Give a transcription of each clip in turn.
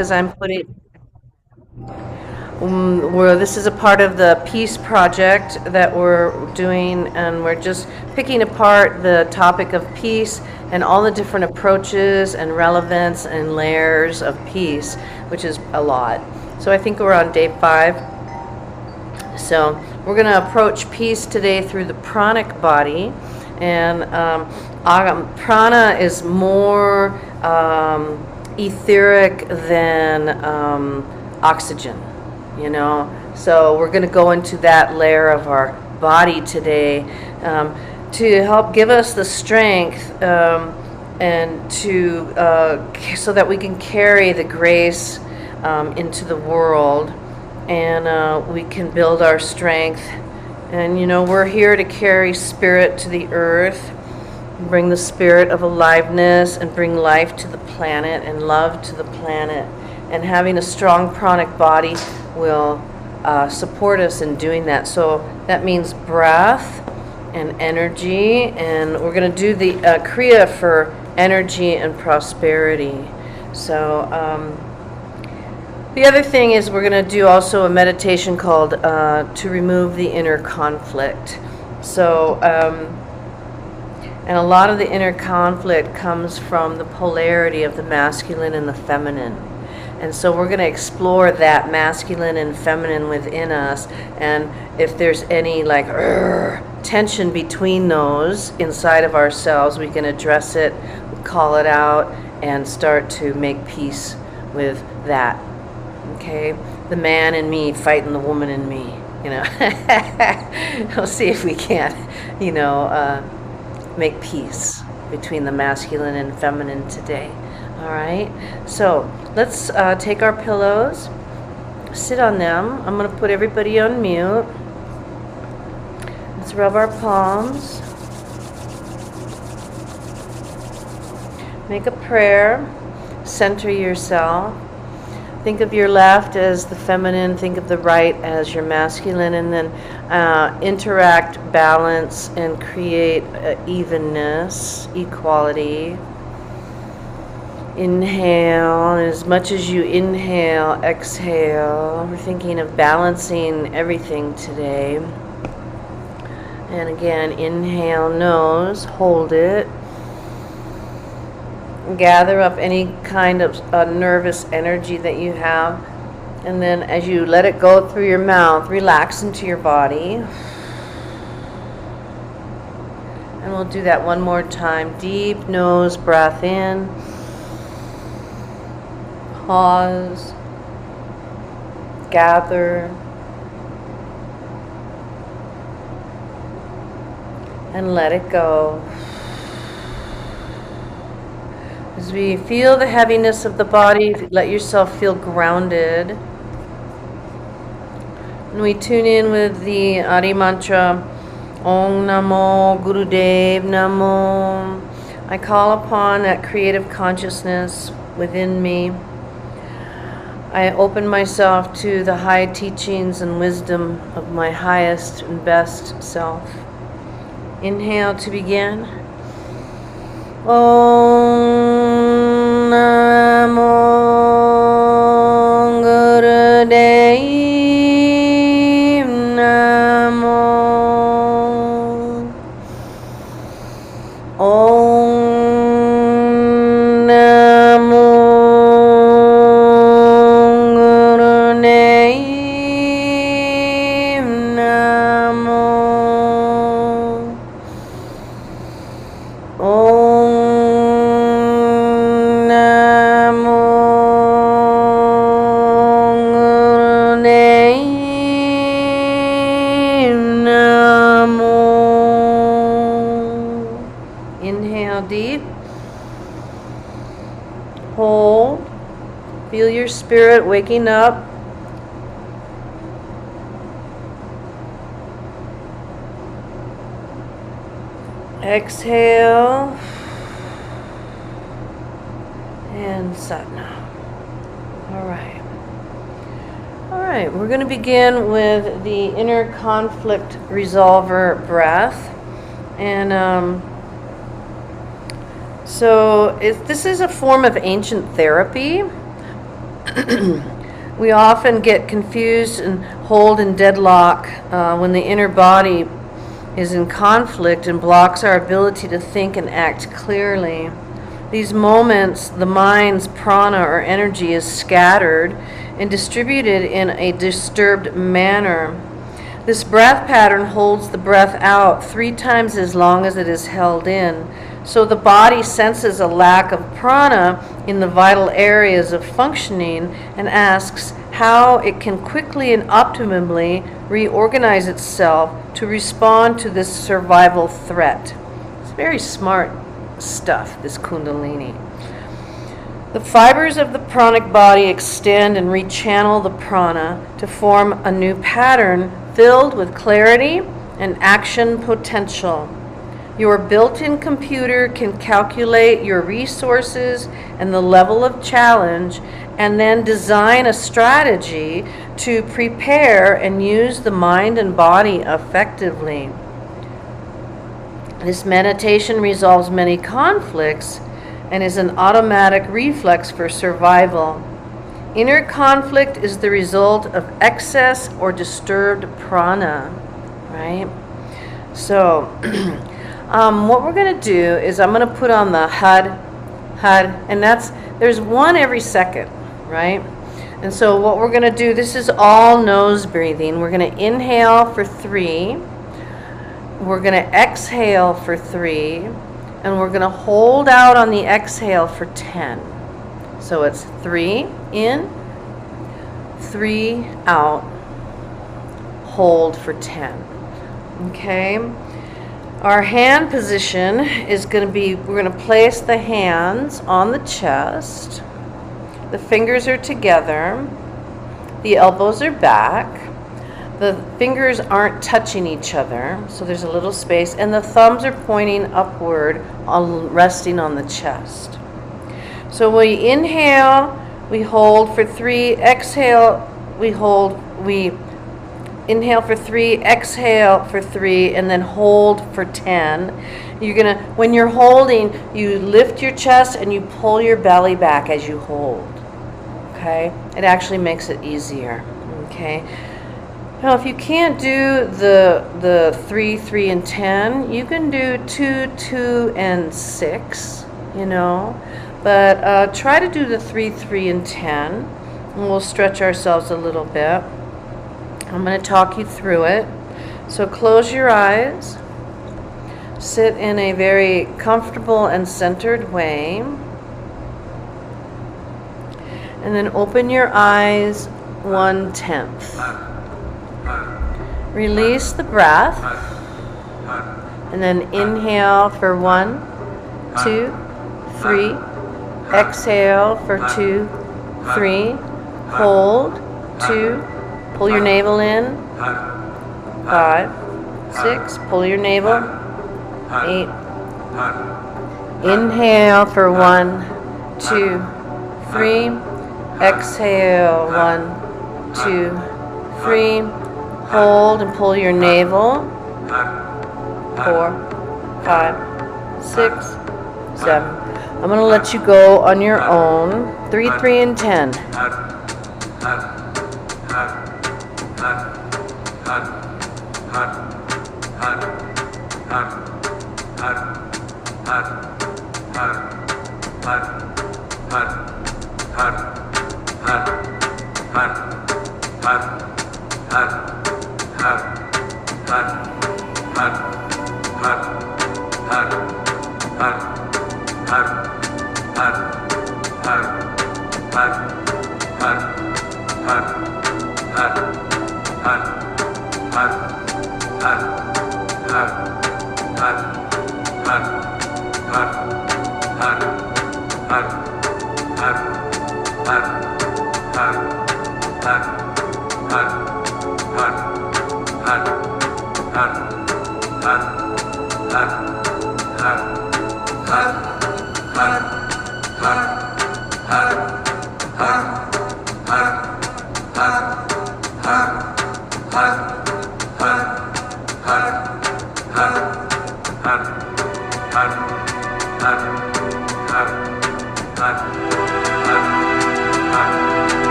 because I'm putting where this is a part of the peace project that we're doing, and we're just picking apart the topic of peace and all the different approaches and relevance and layers of peace, which is a lot. So I think we're on day 5. So we're going to approach peace today through the pranic body. And prana is more etheric than oxygen, you know. So we're going to go into that layer of our body today to help give us the strength and to so that we can carry the grace into the world, and we can build our strength. And, you know, we're here to carry spirit to the earth, bring the spirit of aliveness, and bring life to the planet and love to the planet. And having a strong pranic body will support us in doing that. So that means breath and energy. And we're going to do the Kriya for energy and prosperity. So the other thing is we're going to do also a meditation called to remove the inner conflict. So, and a lot of the inner conflict comes from the polarity of the masculine and the feminine. And so we're going to explore that masculine and feminine within us. And if there's any like tension between those inside of ourselves, we can address it, call it out, and start to make peace with that. Okay, the man in me fighting the woman in me, you know. We'll see if we can, you know, make peace between the masculine and feminine today. All right, so let's take our pillows, sit on them. I'm going to put everybody on mute. Let's rub our palms. Make a prayer. Center yourself. Think of your left as the feminine, think of the right as your masculine, and then interact, balance, and create evenness, equality. Inhale, and as much as you inhale, exhale. We're thinking of balancing everything today. And again, inhale, nose, hold it. Gather up any kind of nervous energy that you have, and then as you let it go through your mouth, relax into your body. And we'll do that one more time. Deep nose breath in, pause, gather, and let it go. As we feel the heaviness of the body, let yourself feel grounded. And we tune in with the Adi mantra, Om Namo Gurudev Namo. I call upon that creative consciousness within me. I open myself to the high teachings and wisdom of my highest and best self. Inhale to begin. Om Namo Gurudev Namo. Om Namo Gurudev Namo. Inhale deep. Hold. Feel your spirit waking up. Exhale. And Satnam. All right. All right, we're going to begin with the inner conflict resolver breath. And so this is a form of ancient therapy. We often get confused and hold in deadlock when the inner body is in conflict and blocks our ability to think and act clearly. These moments, the mind's prana or energy is scattered and distributed in a disturbed manner. This breath pattern holds the breath out 3 times as long as it is held in. So the body senses a lack of prana in the vital areas of functioning and asks how it can quickly and optimally reorganize itself to respond to this survival threat. It's very smart stuff, this Kundalini. The fibers of the pranic body extend and rechannel the prana to form a new pattern filled with clarity and action potential. Your built-in computer can calculate your resources and the level of challenge and then design a strategy to prepare and use the mind and body effectively. This meditation resolves many conflicts and is an automatic reflex for survival. Inner conflict is the result of excess or disturbed prana, right? So, what we're going to do is I'm going to put on the HUD, and there's one every second, right? And so what we're going to do, this is all nose breathing. We're going to inhale for 3. We're going to exhale for 3. And we're going to hold out on the exhale for 10. So it's 3 in, 3 out, hold for 10. Okay? Our hand position is going to be, we're going to place the hands on the chest. The fingers are together. The elbows are back. The fingers aren't touching each other, so there's a little space, and the thumbs are pointing upward, resting on the chest. So we inhale, we hold for 3, exhale, we hold, we inhale for 3, exhale for 3, and then hold for 10. You're gonna, when you're holding, you lift your chest and you pull your belly back as you hold. Okay? It actually makes it easier. Okay? Now, if you can't do the 3, 3, and 10, you can do 2, 2, and 6, you know. But try to do the 3, 3, and 10, and we'll stretch ourselves a little bit. I'm going to talk you through it. So close your eyes. Sit in a very comfortable and centered way. And then open your eyes 1/10. Release the breath, and then inhale for 1, 2, 3, exhale for 2, 3, hold, 2, pull your navel in, 5, 6, pull your navel, 8, inhale for 1, 2, 3, exhale, 1, 2, 3, hold and pull your navel. 4, 5, 6, 7. I'm going to let you go on your own. 3, 3, and 10.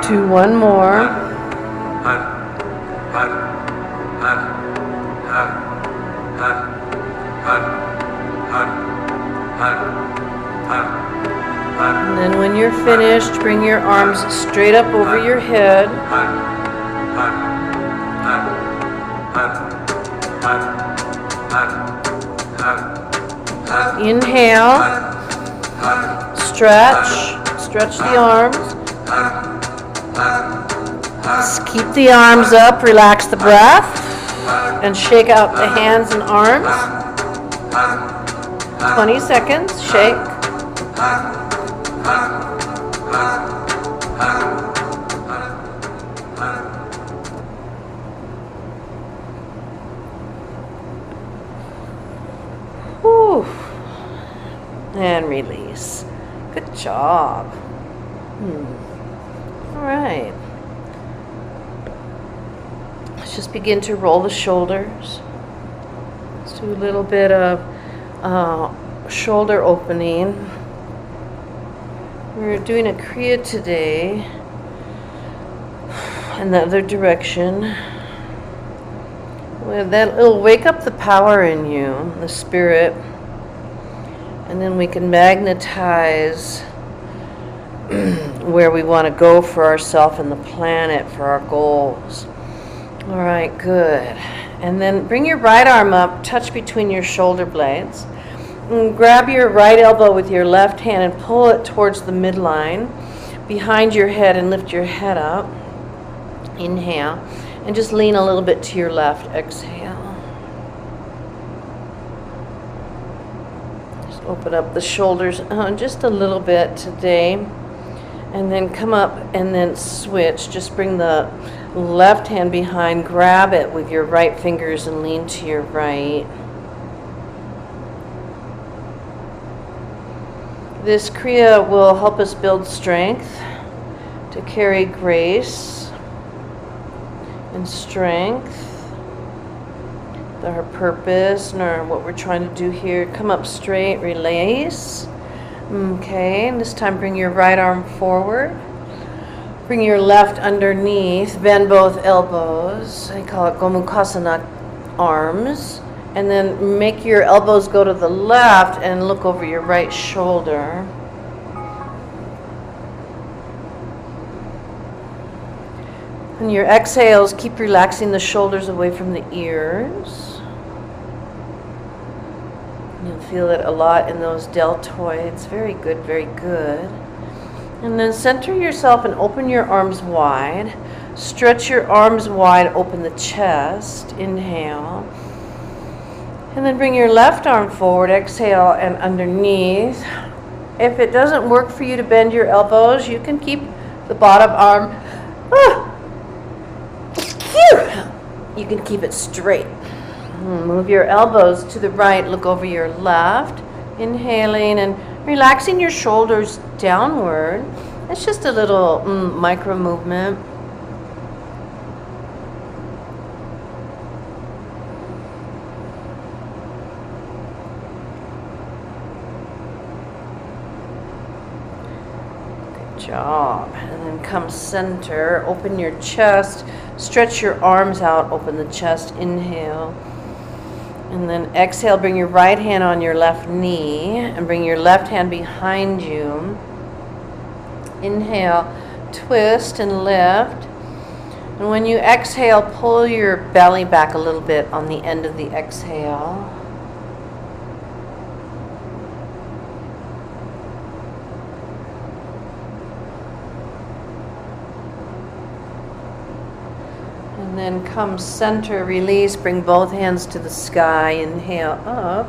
Do one more. And then when you're finished, bring your arms straight up over your head. Inhale. Stretch the arms. Just keep the arms up, relax the breath, and shake out the hands and arms. 20 seconds, shake. Whew. And release. Good job. All right. Let's just begin to roll the shoulders. Let's do a little bit of shoulder opening. We're doing a Kriya today in the other direction. Well, it'll wake up the power in you, the spirit, and then we can magnetize where we want to go for ourselves and the planet for our goals. All right, good. And then bring your right arm up, touch between your shoulder blades. And grab your right elbow with your left hand and pull it towards the midline behind your head and lift your head up. Inhale. And just lean a little bit to your left. Exhale. Just open up the shoulders just a little bit today. And then come up and then switch. Just bring the left hand behind, grab it with your right fingers and lean to your right. This Kriya will help us build strength to carry grace and strength, our purpose and what we're trying to do here. Come up straight, release. Okay, and this time bring your right arm forward. Bring your left underneath, bend both elbows. I call it Gomukhasana arms. And then make your elbows go to the left and look over your right shoulder. And your exhales, keep relaxing the shoulders away from the ears. You'll feel it a lot in those deltoids. Very good, very good. And then center yourself and open your arms wide. Stretch your arms wide, open the chest. Inhale. And then bring your left arm forward, exhale, and underneath. If it doesn't work for you to bend your elbows, you can keep the bottom arm. You can keep it straight. Move your elbows to the right, look over your left. Inhaling and relaxing your shoulders downward. It's just a little micro movement. Job. And then come center, open your chest, stretch your arms out, open the chest, inhale. And then exhale, bring your right hand on your left knee and bring your left hand behind you. Inhale, twist and lift. And when you exhale, pull your belly back a little bit on the end of the exhale. And then come center, release, bring both hands to the sky, inhale up.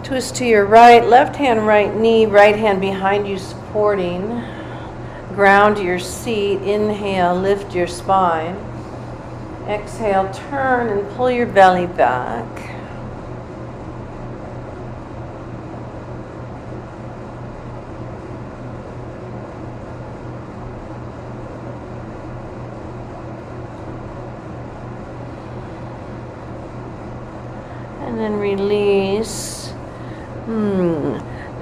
Twist to your right, left hand, right knee, right hand behind you supporting. Ground your seat, inhale, lift your spine. Exhale, turn and pull your belly back. And then release.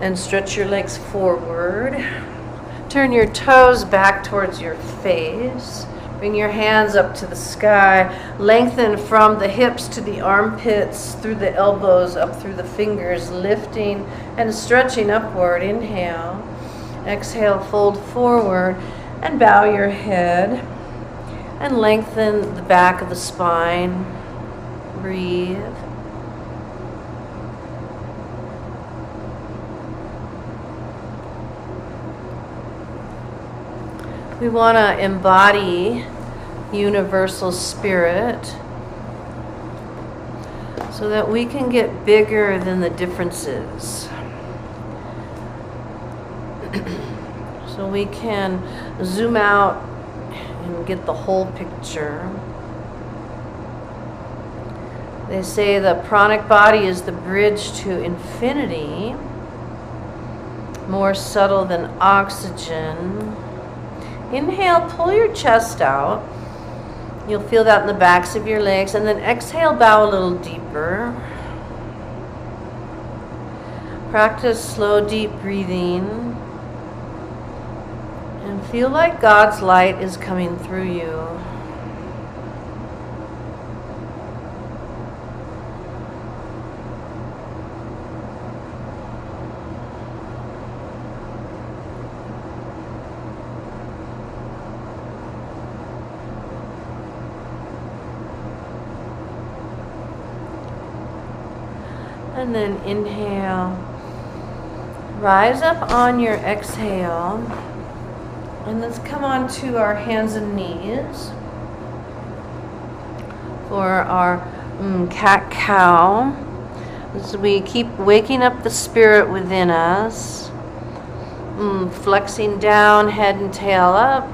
And stretch your legs forward. Turn your toes back towards your face. Bring your hands up to the sky. Lengthen from the hips to the armpits, through the elbows, up through the fingers, lifting and stretching upward. Inhale. Exhale, fold forward and bow your head. And lengthen the back of the spine. Breathe. We want to embody universal spirit so that we can get bigger than the differences. So we can zoom out and get the whole picture. They say the pranic body is the bridge to infinity, more subtle than oxygen. Inhale, pull your chest out. You'll feel that in the backs of your legs. And then exhale, bow a little deeper. Practice slow, deep breathing. And feel like God's light is coming through you. And then inhale, rise up on your exhale, and let's come on to our hands and knees for our cat-cow. As we keep waking up the spirit within us, flexing down, head and tail up,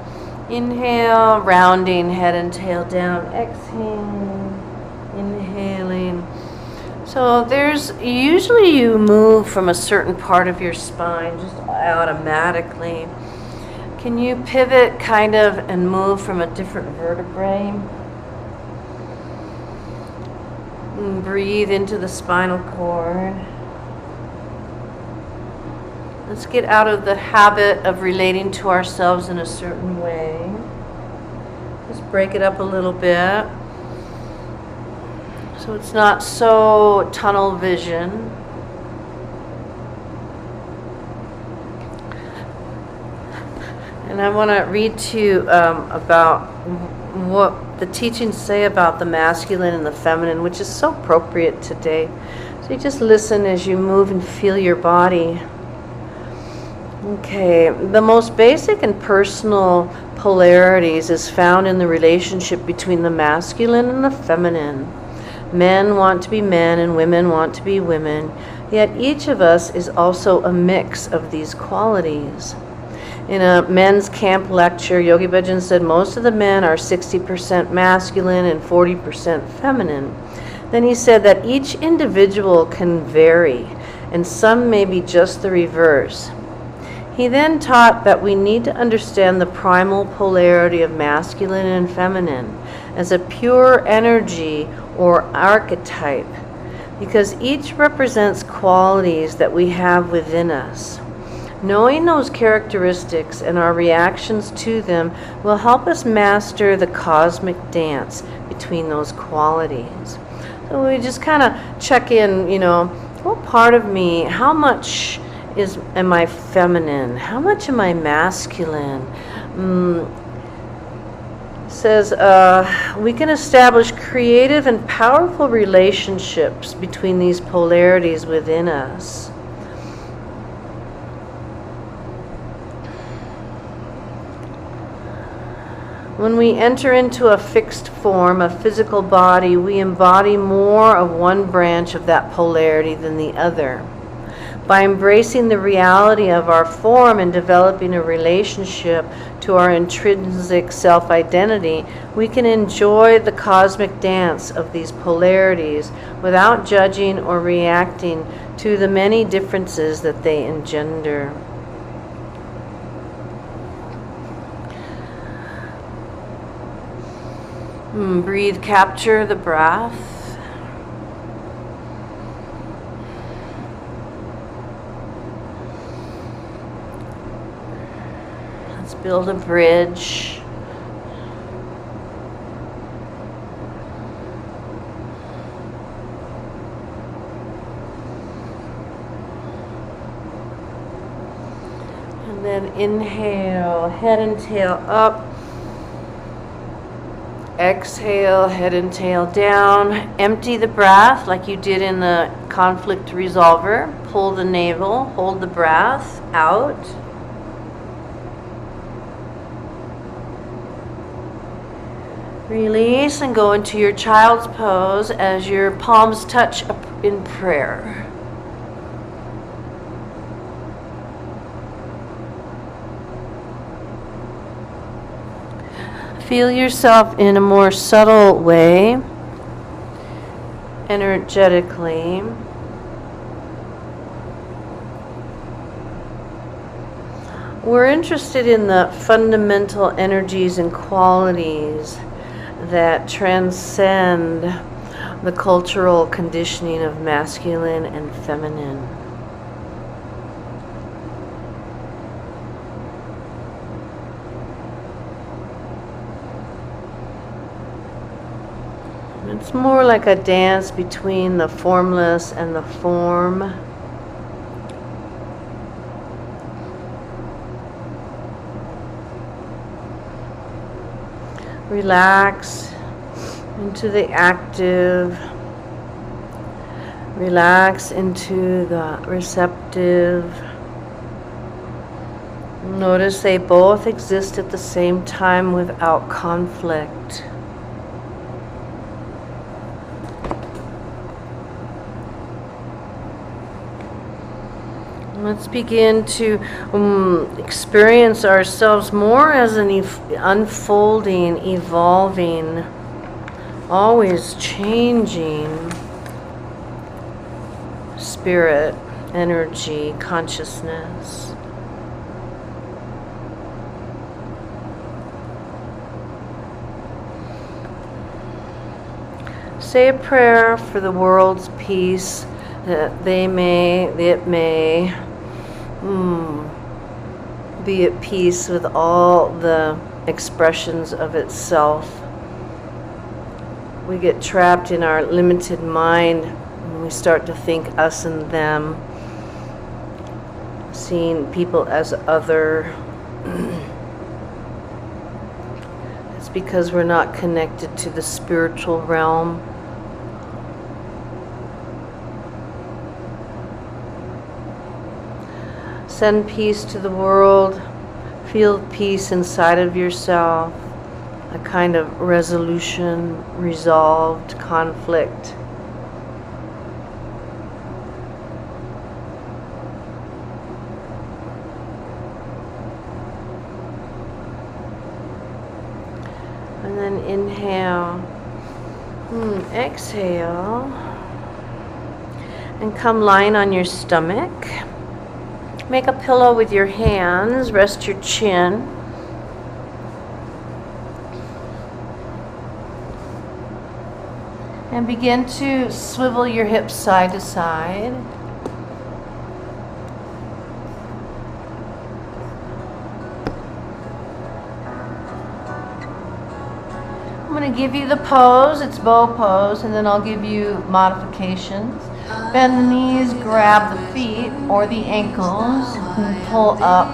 inhale, rounding head and tail down, exhaling, inhaling. So there's usually you move from a certain part of your spine just automatically. Can you pivot kind of and move from a different vertebrae? And breathe into the spinal cord. Let's get out of the habit of relating to ourselves in a certain way. Just break it up a little bit. So it's not so tunnel vision. And And I want to read to you about what the teachings say about the masculine and the feminine, which is so appropriate today. So you just listen as you move and feel your body. Okay, the most basic and personal polarities is found in the relationship between the masculine and the feminine. Men want to be men and women want to be women, yet each of us is also a mix of these qualities. In a men's camp lecture, Yogi Bhajan said most of the men are 60% masculine and 40% feminine. Then he said that each individual can vary, and some may be just the reverse. He then taught that we need to understand the primal polarity of masculine and feminine as a pure energy or archetype, because each represents qualities that we have within us. Knowing those characteristics and our reactions to them will help us master the cosmic dance between those qualities. So we just kind of check in, what part of me, how much am I feminine? How much am I masculine? Says we can establish creative and powerful relationships between these polarities within us. When we enter into a fixed form, a physical body, we embody more of one branch of that polarity than the other. By embracing the reality of our form and developing a relationship to our intrinsic self-identity, we can enjoy the cosmic dance of these polarities without judging or reacting to the many differences that they engender. Breathe, capture the breath. Let's build a bridge. And then inhale, head and tail up. Exhale, head and tail down. Empty the breath like you did in the conflict resolver. Pull the navel, hold the breath out. Release and go into your child's pose as your palms touch in prayer. Feel yourself in a more subtle way, energetically. We're interested in the fundamental energies and qualities that transcend the cultural conditioning of masculine and feminine. It's more like a dance between the formless and the form. Relax into the active. Relax into the receptive. Notice they both exist at the same time without conflict. Let's begin to experience ourselves more as an unfolding, evolving, always changing spirit, energy, consciousness. Say a prayer for the world's peace, that it may be at peace with all the expressions of itself. We get trapped in our limited mind when we start to think us and them, seeing people as other. because we're not connected to the spiritual realm. Send peace to the world. Feel peace inside of yourself. A kind of resolution, resolved conflict. And then inhale. Exhale. And come lying on your stomach. Make a pillow with your hands. Rest your chin. And begin to swivel your hips side to side. I'm going to give you the pose. It's bow pose, and then I'll give you modifications. Bend the knees, grab the feet or the ankles, and pull up.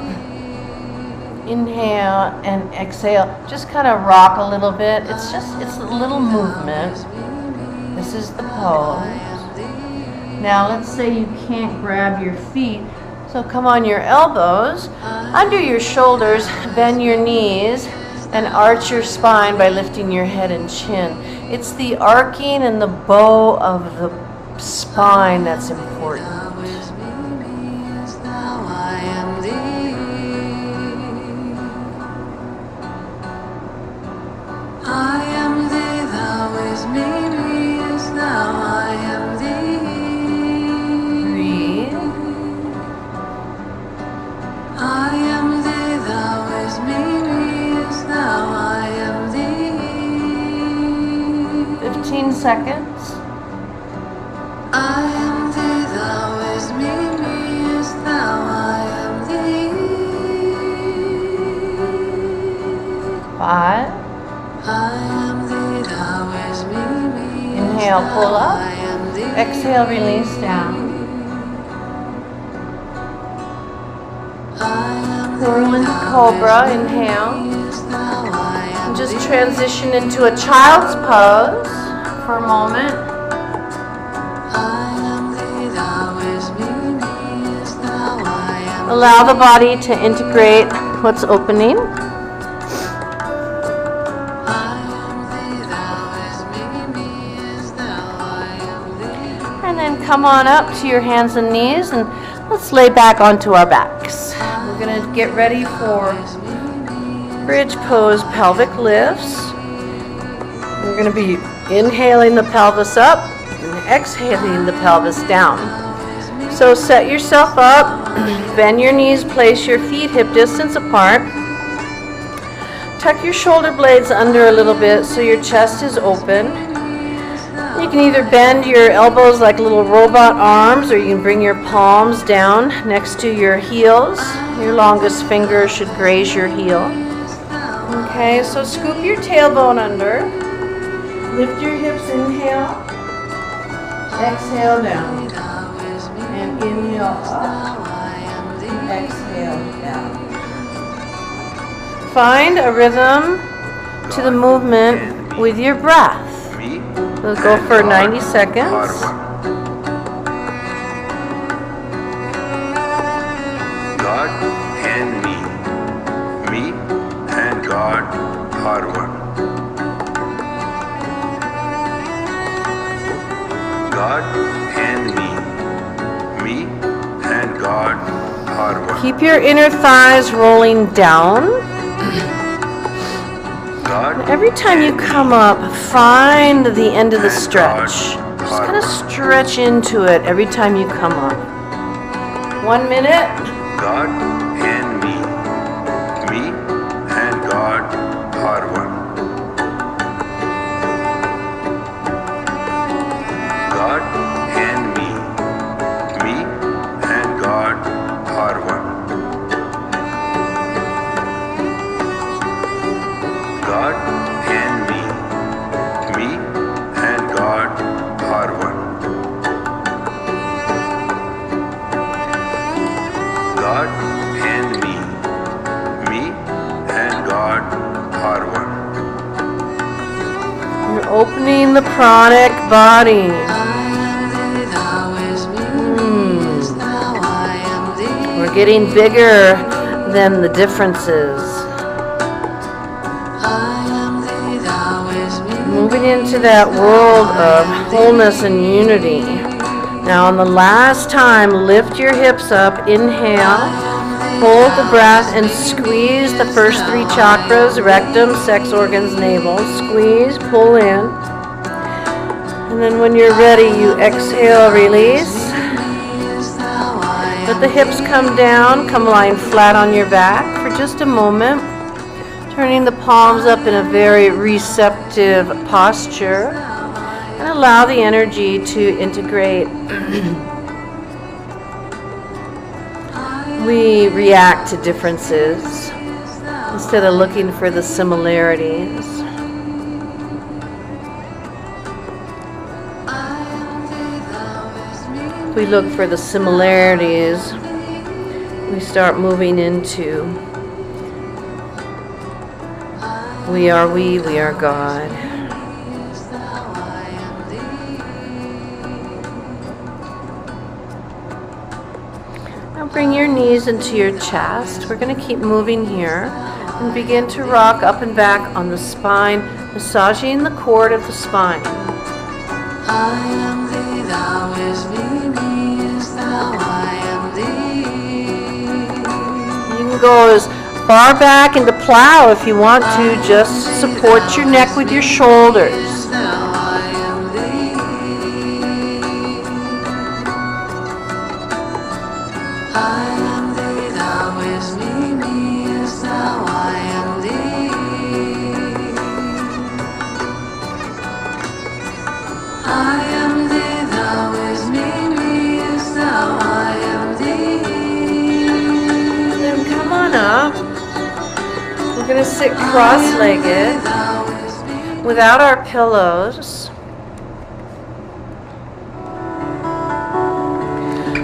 Inhale and exhale. Just kind of rock a little bit. It's a little movement. This is the pose. Now let's say you can't grab your feet. So come on your elbows, under your shoulders, bend your knees, and arch your spine by lifting your head and chin. It's the arcing and the bow of the spine that's important. Breathe. I am thee, thou is me, is thou, I am thee. 15 seconds. I am thee, thou is me, is thou, I am thee. 5. I am thee, thou is me, Inhale, pull up. I am thee. Exhale, release down. Whirlwind Cobra, inhale. And just transition into a child's pose for a moment. Allow the body to integrate what's opening. And then come on up to your hands and knees and let's lay back onto our backs. We're going to get ready for bridge pose pelvic lifts. We're going to be inhaling the pelvis up and exhaling the pelvis down. So set yourself up, bend your knees, place your feet hip distance apart. Tuck your shoulder blades under a little bit so your chest is open. You can either bend your elbows like little robot arms, or you can bring your palms down next to your heels. Your longest finger should graze your heel. Okay, so scoop your tailbone under. Lift your hips, inhale. Exhale down. And inhale up. And exhale down. Find a rhythm to the movement with your breath. We'll go for 90 seconds. God and me and God are one. God and me and God are one. Keep your inner thighs rolling down. God Every time you come up, find the end of the stretch. Just kind of stretch into it every time you come up. 1 minute. God and me and God are one. God and me and God are one. God and me and God are one. God Opening the pranic body. We're getting bigger than the differences. Moving into that world of wholeness and unity. Now on the last time, lift your hips up, inhale, hold the breath and squeeze the first 3 chakras, rectum, sex organs, navel. Squeeze, pull in. And then when you're ready, you exhale, release. Let the hips come down, come lying flat on your back for just a moment. Turning the palms up in a very receptive posture. And allow the energy to integrate. We react to differences instead of looking for the similarities. If we look for the similarities, we start moving into we are God. Now bring your knees into your chest. We're going to keep moving here and begin to rock up and back on the spine, massaging the cord of the spine. I am thee, thou is me, me is thou, I am thee. You can go as far back into plow if you want to. Just support your neck with your shoulders. We're going to sit cross-legged without our pillows.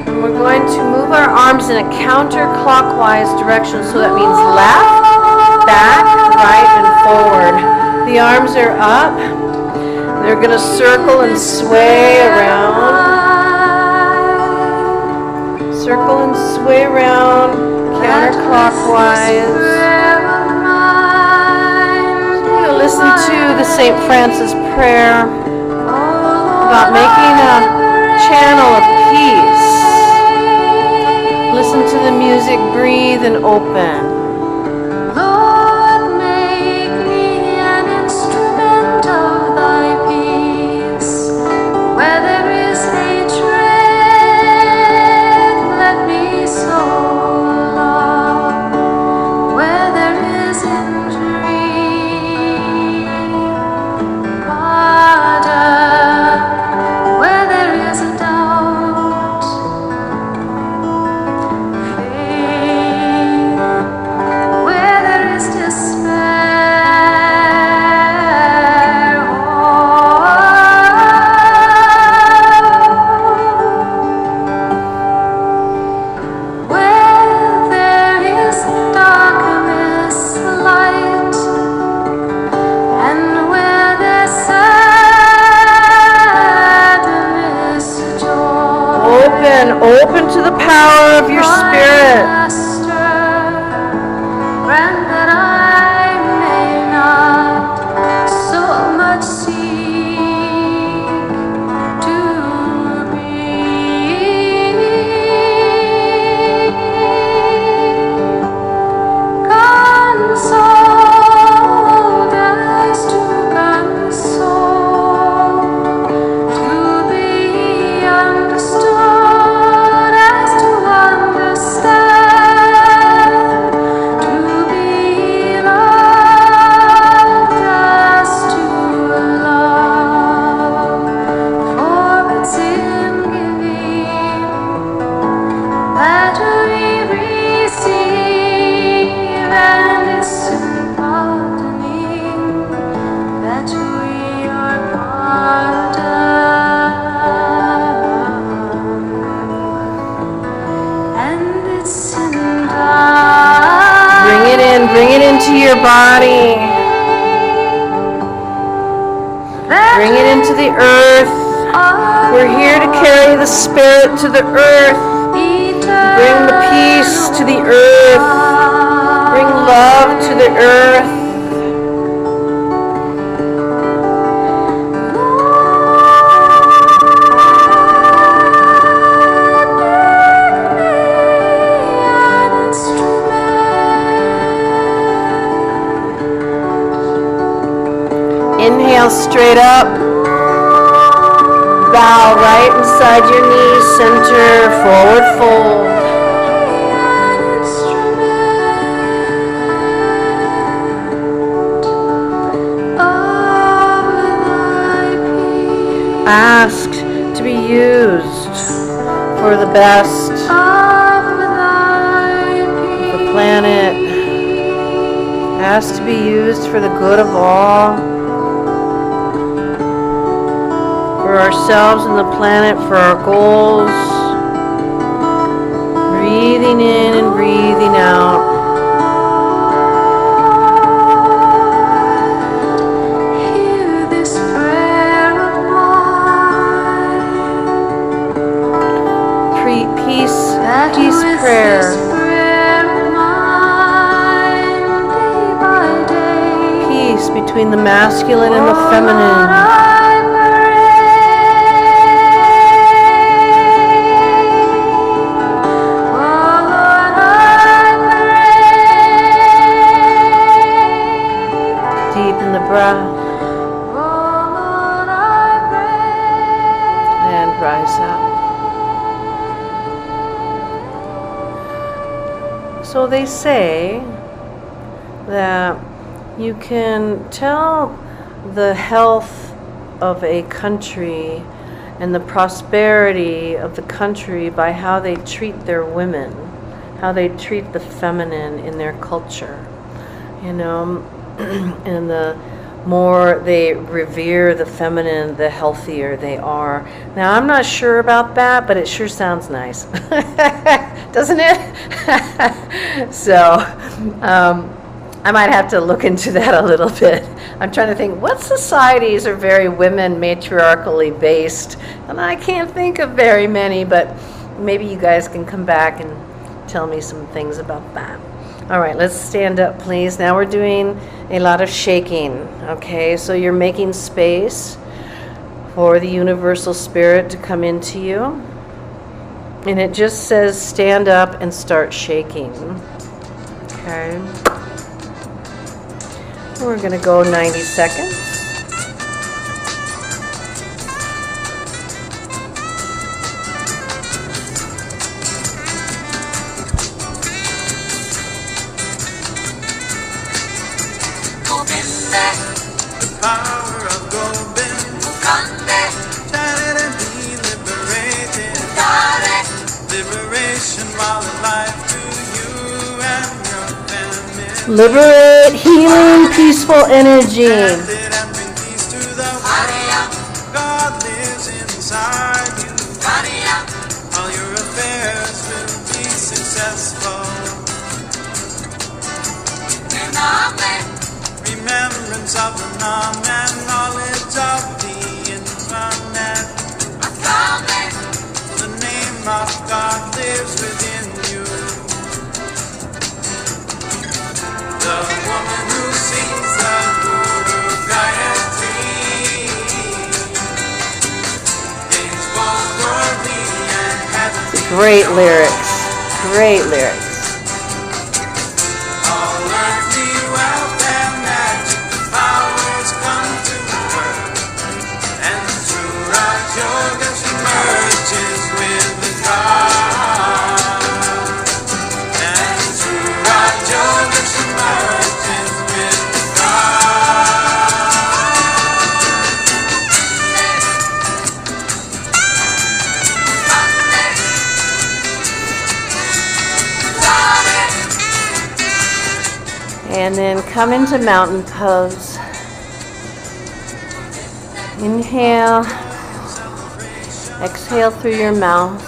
And we're going to move our arms in a counterclockwise direction. So that means left, back, right, and forward. The arms are up. They're going to circle and sway around. Circle and sway around counterclockwise. Listen to the St. Francis prayer about making a channel of peace. Listen to the music, breathe and open. Lord, make me an instrument of thy peace. Where there is hatred, let me sow love. Where there is open to the power of your spirit. Grant that I may not so much seek to be consoled as to console, to be understood as to understand, to be loved as to love. For it's in giving that we receive, and it's in pardoning that we are pardoned. And it's in God. Bring it into your body. That Bring it into the earth. We're here to carry the spirit to the earth. Bring the peace to the earth. Bring love to the earth. Inhale straight up. Bow right inside your knees, center, forward fold. Ask to be used for the best of the planet. Ask to be used for the good of all. For ourselves and the planet, for our goals. Breathing in and breathing out. Peace prayer. Peace between the masculine and the feminine. Deepen the breath. And rise up. So they say that you can tell the health of a country and the prosperity of the country by how they treat their women, how they treat the feminine in their culture, you know, and the more they revere the feminine, the healthier they are. Now, I'm not sure about that, but it sure sounds nice. Doesn't it? So, I might have to look into that a little bit. I'm trying to think, what societies are very women matriarchally based? And I can't think of very many, but maybe you guys can come back and tell me some things about that. All right, let's stand up, please. Now we're doing a lot of shaking, okay? So you're making space for the universal spirit to come into you. And it just says stand up and start shaking, okay? We're going to go 90 seconds. Power of Gobind, let it be liberated. Liberation while alive to you and your family. Liberate, healing, peaceful energy. Stand it and bring peace to the world. God lives inside you. All your affairs will be successful. Remembrance of the Nam and knowledge of the infinite. The name of God lives within you. The woman who sings the Guru Gayatri gains both worldly and heavenly. Great lyrics. Great lyrics. All earthly wealth and magic powers come to work, and through Raj Yoga she merges with the God. And through Raj Yoga she merges with the God. And then come into mountain pose. Inhale. Exhale through your mouth.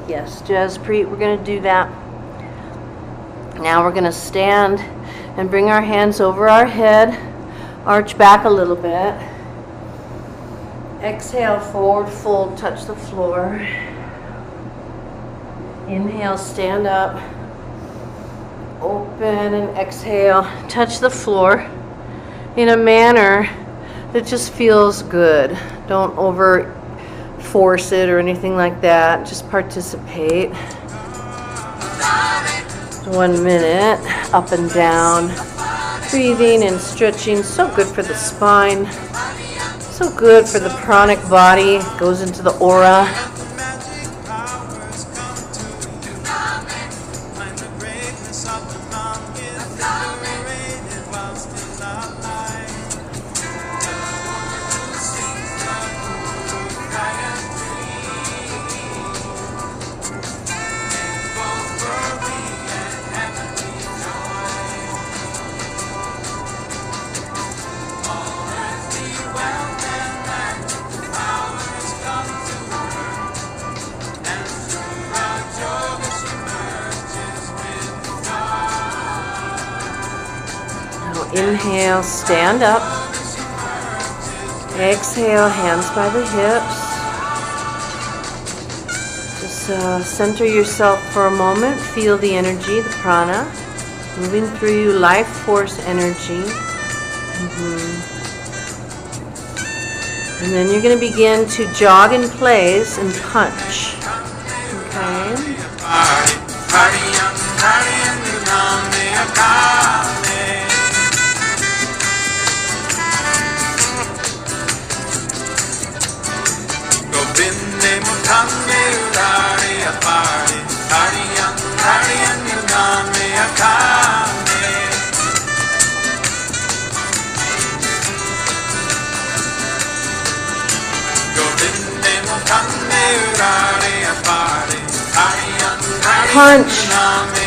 Yes, Jaspreet, we're going to do that. Now we're going to stand and bring our hands over our head, arch back a little bit. Exhale, forward fold, touch the floor. Inhale, stand up. Open and exhale, touch the floor in a manner that just feels good. Don't over force it or anything like that. Just participate. 1 minute, up and down. Breathing and stretching, so good for the spine. So good for the pranic body, goes into the aura. Inhale, stand up. Exhale, hands by the hips. Just center yourself for a moment. Feel the energy, the prana, moving through you, life force energy. And then you're going to begin to jog in place and punch. Okay?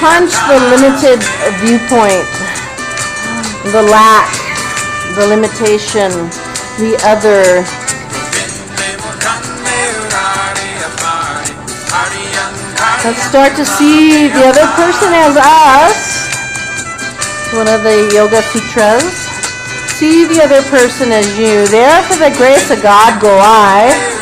Punch the limited viewpoint, the lack, the limitation, the other. Let's start to see the other person as us. One of the Yoga Sutras. See the other person as you. There for the grace of God go I.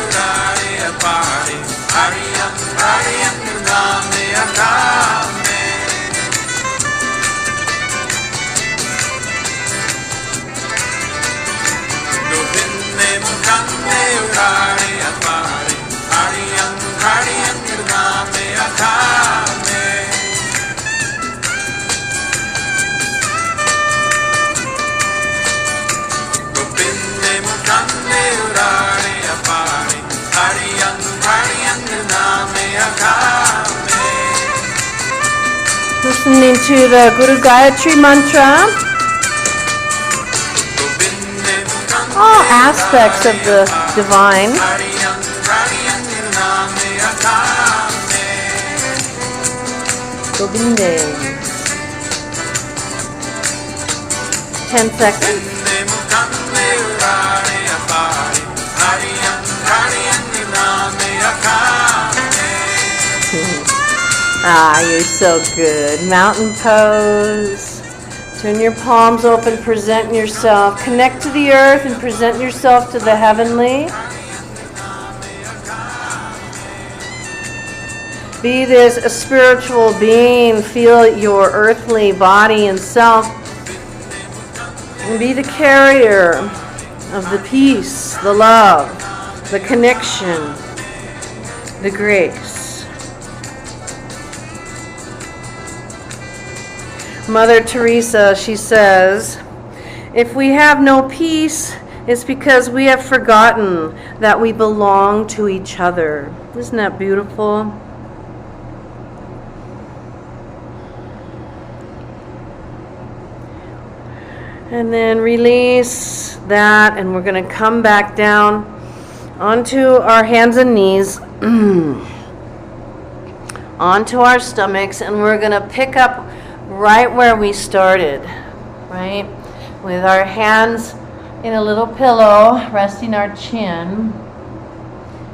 Listening to the Guru Gayatri mantra. All aspects of the divine. Govinde. 10 seconds. Ah, you're so good. Mountain pose. Turn your palms open, present yourself. Connect to the earth and present yourself to the heavenly. Be this a spiritual being. Feel your earthly body and self. And be the carrier of the peace, the love, the connection, the grace. Mother Teresa, she says, if we have no peace, it's because we have forgotten that we belong to each other. Isn't that beautiful? And then release that, and we're going to come back down onto our hands and knees, onto our stomachs, and we're going to pick up right where we started, right? With our hands in a little pillow, resting our chin,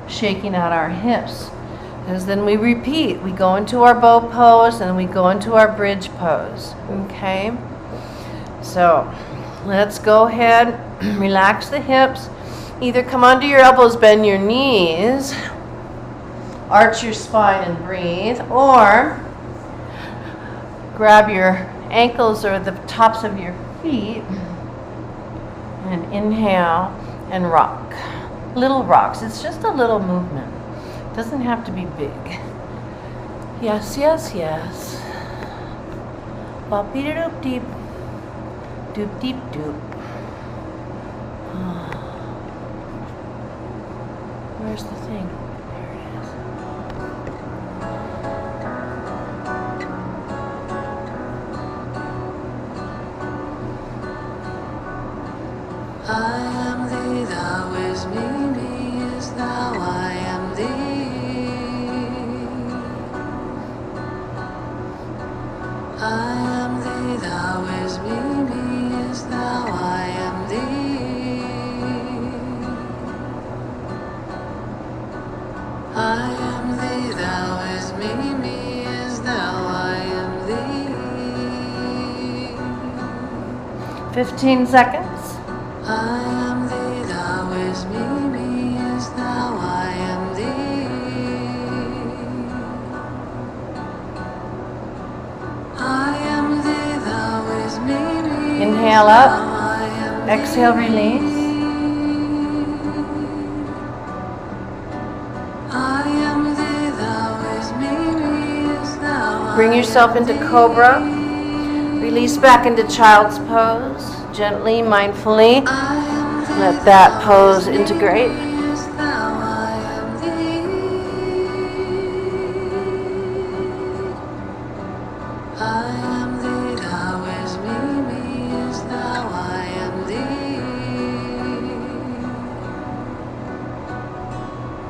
shaking out our hips. Because then we repeat. We go into our bow pose and we go into our bridge pose. Okay? So let's go ahead, relax the hips. Either come onto your elbows, bend your knees, arch your spine and breathe, or grab your ankles or the tops of your feet and inhale and rock. Little rocks. It's just a little movement. It doesn't have to be big. Yes, yes, yes. Bop-dee-doop deep. Doop deep doop. Where's the thing? There it is. I am thee, thou is me, me is thou, I am thee. I am thee, thou is me, me is thou, I am thee. I am thee, thou is me, me is thou, I am thee. 15 seconds. I am thee, thou is me, me is thou, I am thee. I am thee, thou is me, me Inhale is up. thou, I am Exhale, release. I am thee, thou is me, me is thou, Bring yourself into cobra. Release back into child's pose. Gently, mindfully. Let that pose integrate.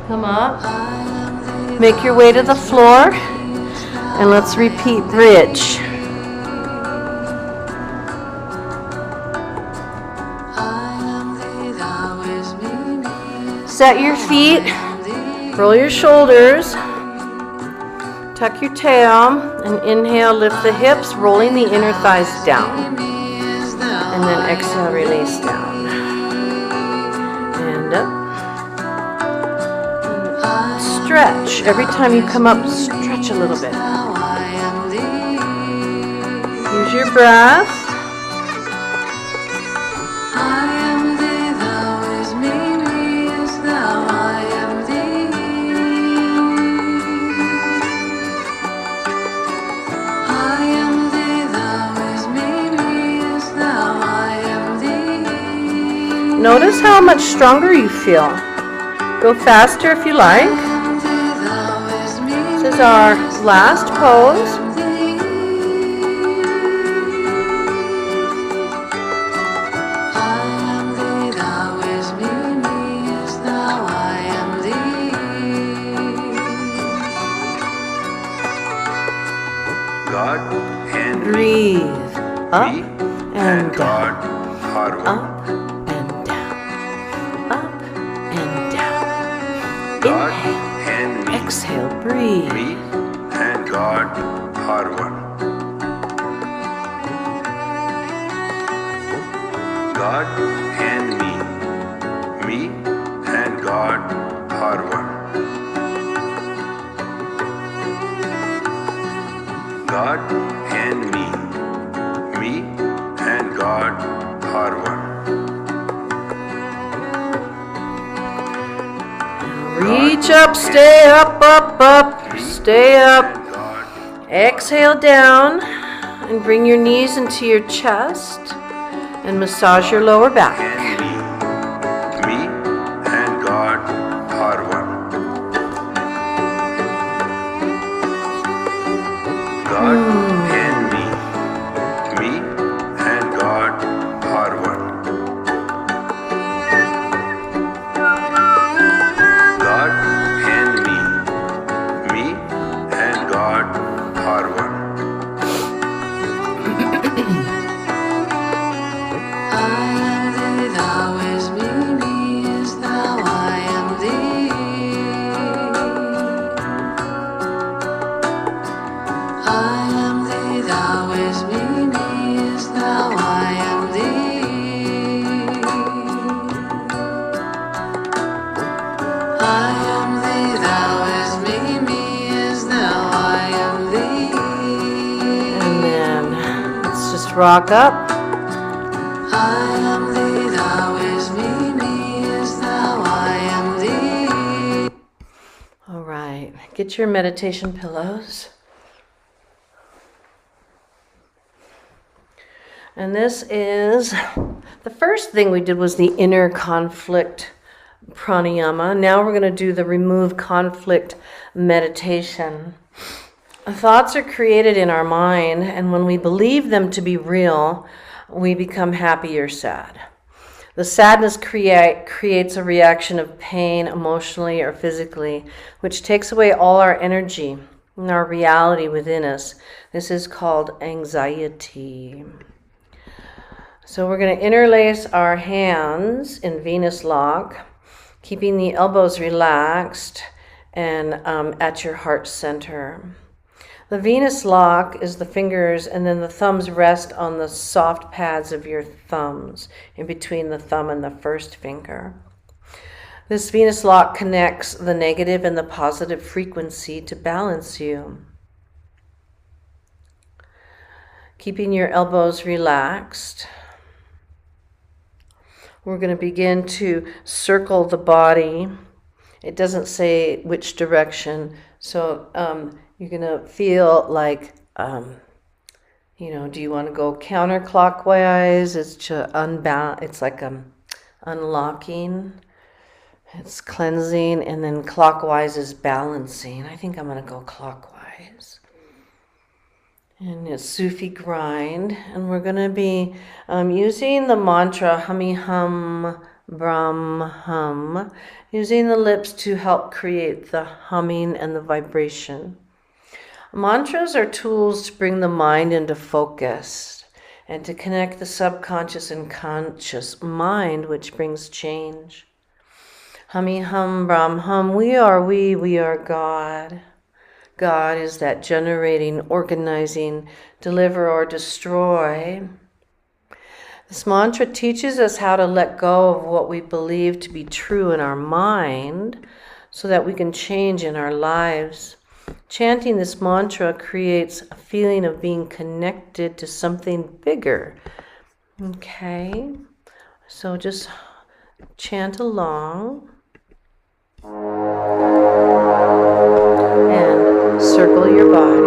Come up. Make your way to the floor. And let's repeat bridge. Set your feet, roll your shoulders, tuck your tail, and inhale, lift the hips, rolling the inner thighs down. And then exhale, release down. And up. And stretch. Every time you come up, stretch a little bit. Use your breath. Notice how much stronger you feel. Go faster if you like. This is our last pose. God and Breathe. Up me and God down. are one. Up and down. Up and down. God Inhale. and Exhale. Breathe. me and God are one. God and me and God are one. God and me and God are one. Reach up, stay up, up, up, stay up. And God Exhale down and bring your knees into your chest and massage your lower back. and me and God are one. God and me and God are one. God and me and God are one. I am thee, thou is me, me is thou, I am thee. rock up. I am thee, thou is me, me is thou, I am thee. All right, get your meditation pillows. And this is, the first thing we did was the inner conflict pranayama. Now we're going to do the remove conflict meditation. Thoughts are created in our mind, and when we believe them to be real, we become happy or sad. The sadness creates a reaction of pain emotionally or physically, which takes away all our energy and our reality within us. This is called anxiety. So we're going to interlace our hands in Venus lock, keeping the elbows relaxed and at your heart center. The Venus lock is the fingers, and then the thumbs rest on the soft pads of your thumbs, in between the thumb and the first finger. This Venus lock connects the negative and the positive frequency to balance you. Keeping your elbows relaxed. We're going to begin to circle the body. It doesn't say which direction, so you're going to feel like, do you want to go counterclockwise? It's like unlocking, it's cleansing, and then clockwise is balancing. I think I'm going to go clockwise. And it's Sufi grind, and we're going to be using the mantra Hummy Hum Brahm Hum, using the lips to help create the humming and the vibration. Mantras are tools to bring the mind into focus and to connect the subconscious and conscious mind, which brings change. Hummy Hum Brahm Hum, we are God. God is that generating, organizing, deliver or destroy. This mantra teaches us how to let go of what we believe to be true in our mind so that we can change in our lives. Chanting this mantra creates a feeling of being connected to something bigger. Okay, so just chant along. And circle your body.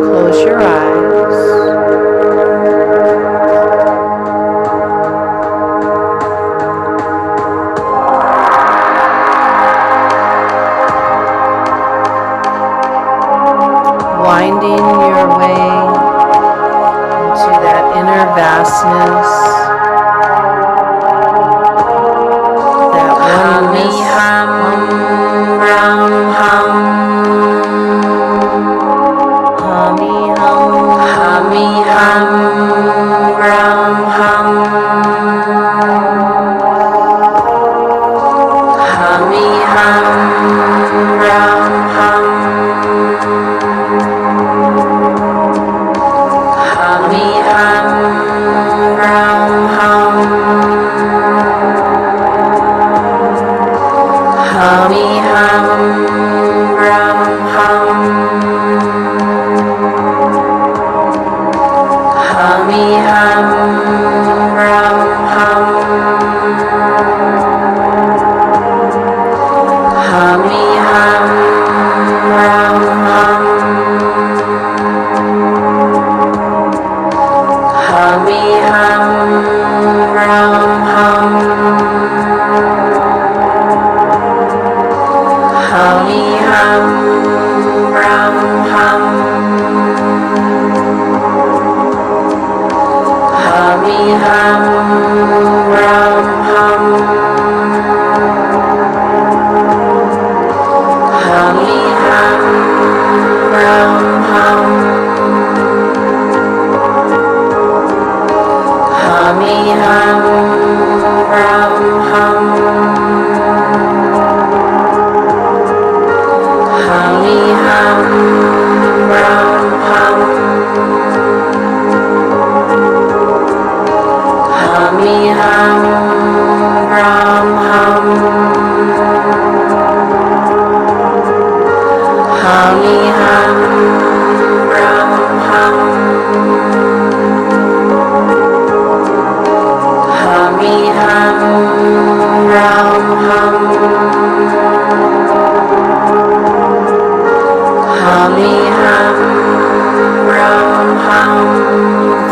Close your eyes. Winding your way into that inner vastness, that oneness.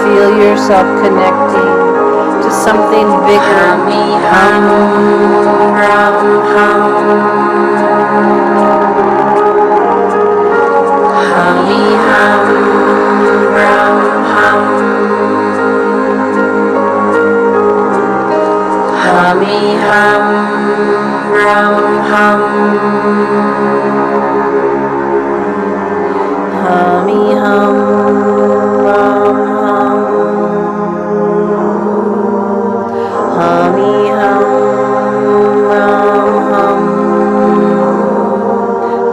Feel yourself connecting to something bigger. Hummy hum, rum hum. Hummy hum, rum hum.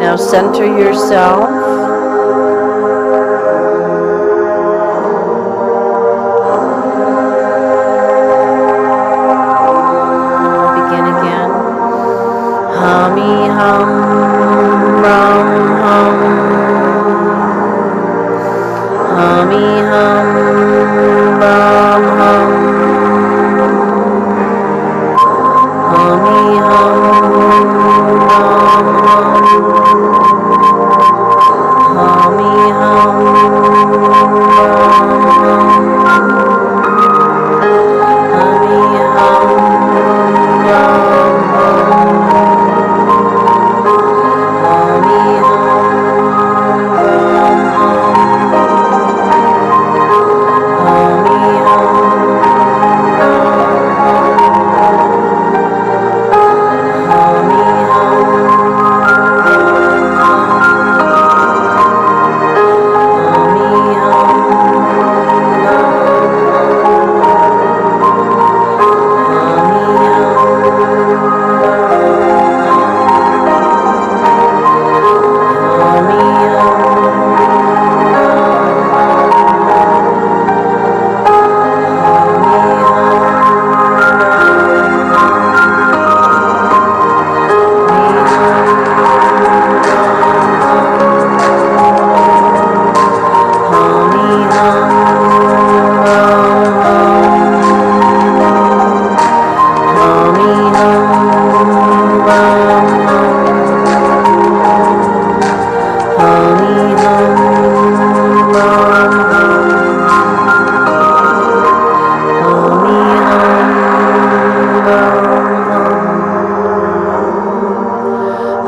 Now center yourself. Begin again. Hummy hum, rum hum. Hummy hum, rum hum. Hummy hum, rum hum. Hummy hum, rum hum.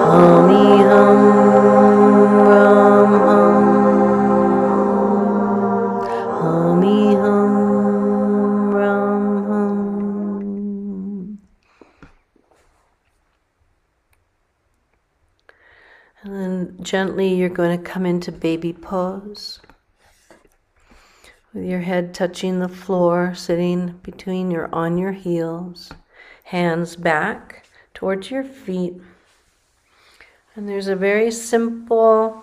Hummy hum, rum hum. Hummy hum, rum hum. Hummy hum, And then gently you're going to come into baby pose with your head touching the floor, sitting on your heels, hands back towards your feet. And there's a very simple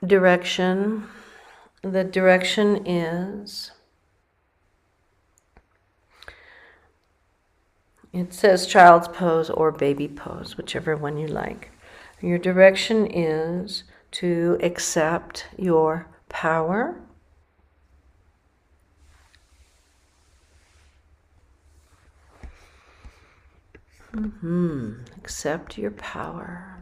direction. The direction is, it says child's pose or baby pose, whichever one you like. Your direction is to accept your power. Accept your power.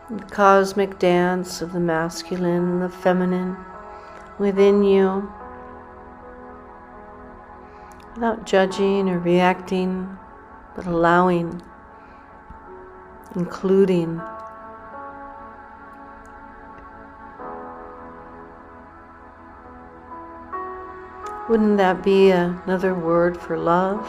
The cosmic dance of the masculine and the feminine within you, without judging or reacting, but allowing, including. Wouldn't that be another word for love?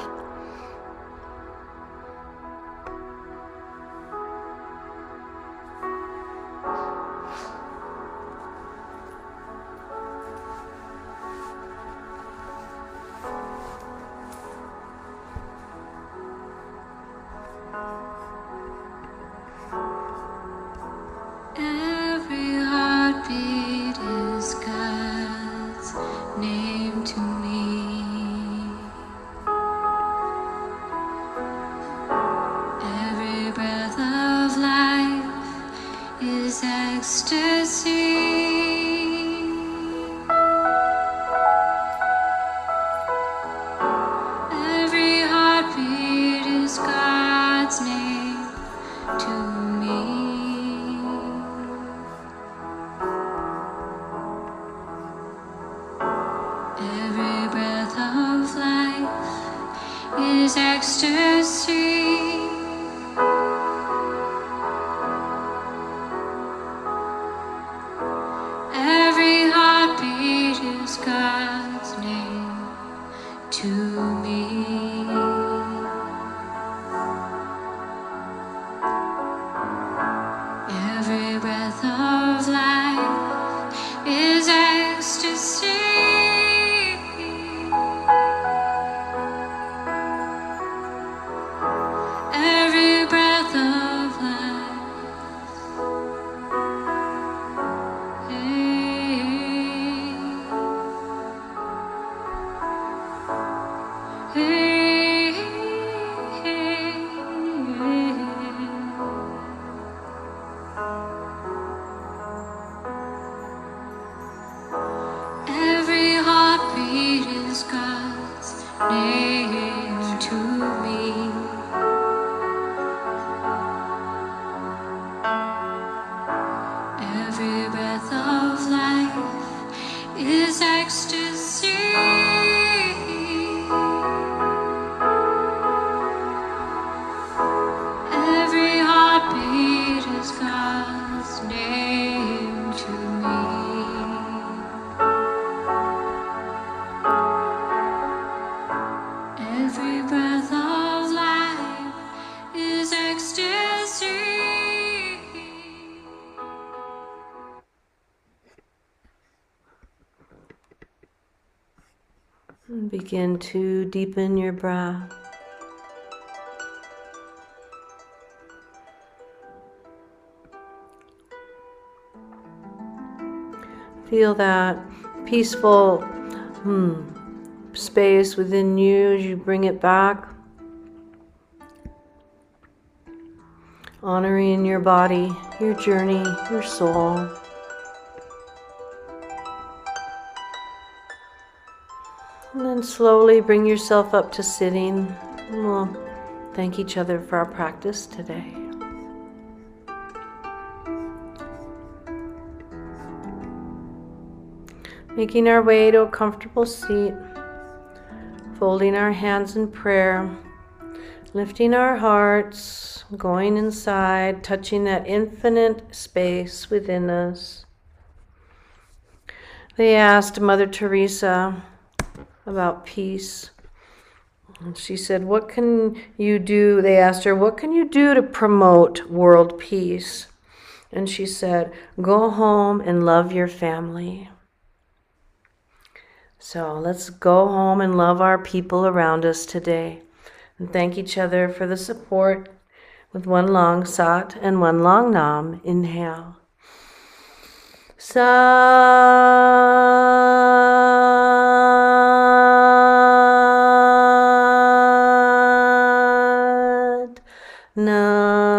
And begin to deepen your breath. Feel that peaceful space within you as you bring it back. Honoring your body, your journey, your soul. And then slowly bring yourself up to sitting. And we'll thank each other for our practice today. Making our way to a comfortable seat. Folding our hands in prayer. Lifting our hearts. Going inside. Touching that infinite space within us. They asked Mother Teresa about peace. And she said, what can you do? They asked her, what can you do to promote world peace? And she said, go home and love your family. So let's go home and love our people around us today. And thank each other for the support with one long sat and one long nam. Inhale. Sat Nam.